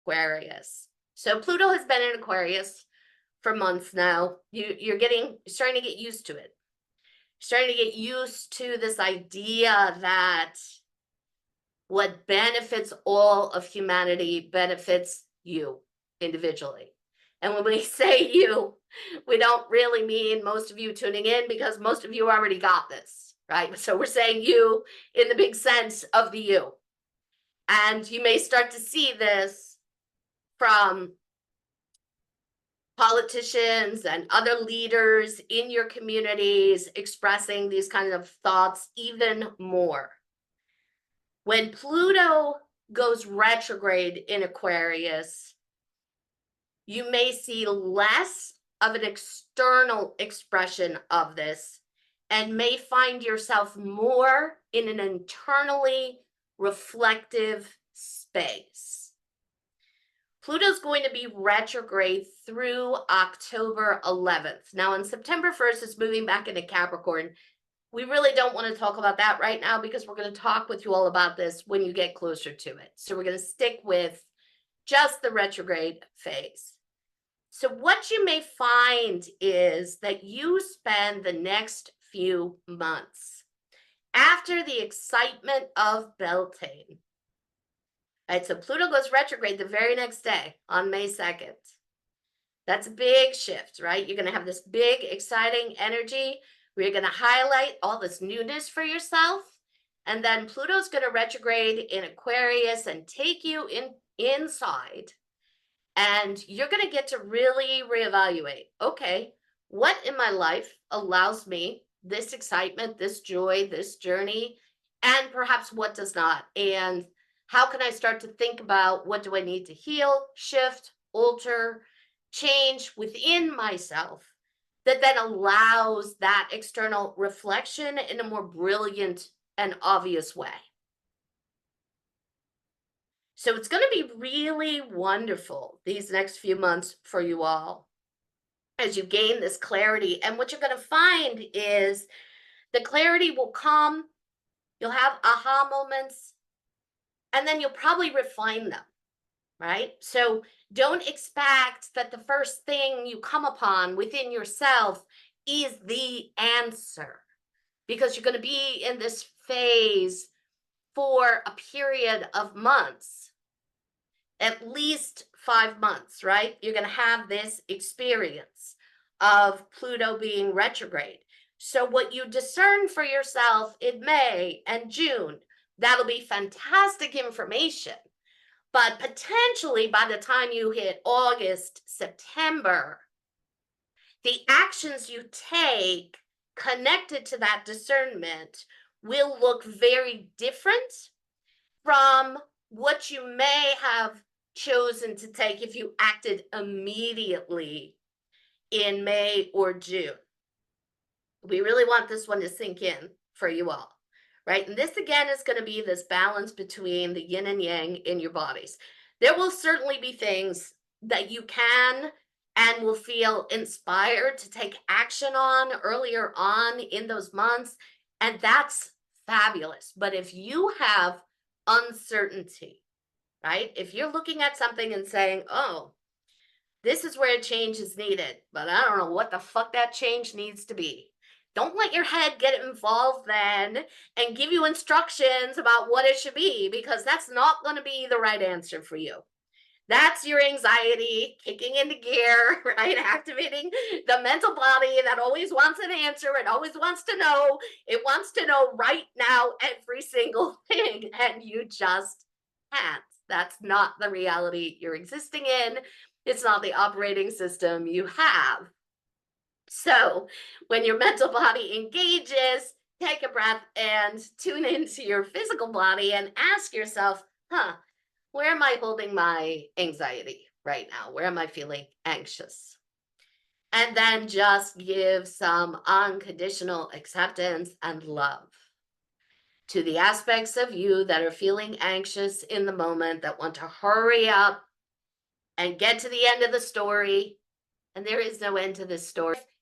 Aquarius. So Pluto has been in Aquarius for months now. You're starting to get used to it. Starting to get used to this idea that what benefits all of humanity benefits you individually. And when we say you, we don't really mean most of you tuning in, because most of you already got this, right? So we're saying you in the big sense of the you. And you may start to see this from politicians and other leaders in your communities expressing these kind of thoughts even more. When Pluto goes retrograde in Aquarius, you may see less of an external expression of this and may find yourself more in an internally reflective space. Pluto's going to be retrograde through October 11th. Now, on September 1st, it's moving back into Capricorn. We really don't want to talk about that right now, because we're going to talk with you all about this when you get closer to it. So we're going to stick with just the retrograde phase. So what you may find is that you spend the next few months after the excitement of Beltane. Right, so Pluto goes retrograde the very next day on May 2nd. That's a big shift, right? You're going to have this big, exciting energy where you're going to highlight all this newness for yourself. And then Pluto's going to retrograde in Aquarius and take you inside. And you're going to get to really reevaluate, okay, what in my life allows me this excitement, this joy, this journey, and perhaps what does not? And how can I start to think about what do I need to heal, shift, alter, change within myself that then allows that external reflection in a more brilliant and obvious way? So it's going to be really wonderful these next few months for you all as you gain this clarity. And what you're going to find is the clarity will come, you'll have aha moments, and then you'll probably refine them, right? So don't expect that the first thing you come upon within yourself is the answer, because you're going to be in this phase for a period of months, at least 5 months, right? You're going to have this experience of Pluto being retrograde. So what you discern for yourself in May and June, that'll be fantastic information. But potentially by the time you hit August, September, the actions you take connected to that discernment will look very different from what you may have chosen to take if you acted immediately in May or June. We really want this one to sink in for you all, right? And this again is going to be this balance between the yin and yang in your bodies. There will certainly be things that you can and will feel inspired to take action on earlier on in those months, and that's fabulous. But if you have uncertainty, right? If you're looking at something and saying, oh, this is where a change is needed, but I don't know what the fuck that change needs to be. Don't let your head get involved then and give you instructions about what it should be, because that's not going to be the right answer for you. That's your anxiety kicking into gear, right? Activating the mental body that always wants an answer. It always wants to know. It wants to know right now every single thing, and you just can't. That's not the reality you're existing in. It's not the operating system you have. So when your mental body engages, take a breath and tune into your physical body and ask yourself, where am I holding my anxiety right now? Where am I feeling anxious? And then just give some unconditional acceptance and love to the aspects of you that are feeling anxious in the moment, that want to hurry up and get to the end of the story. And there is no end to this story.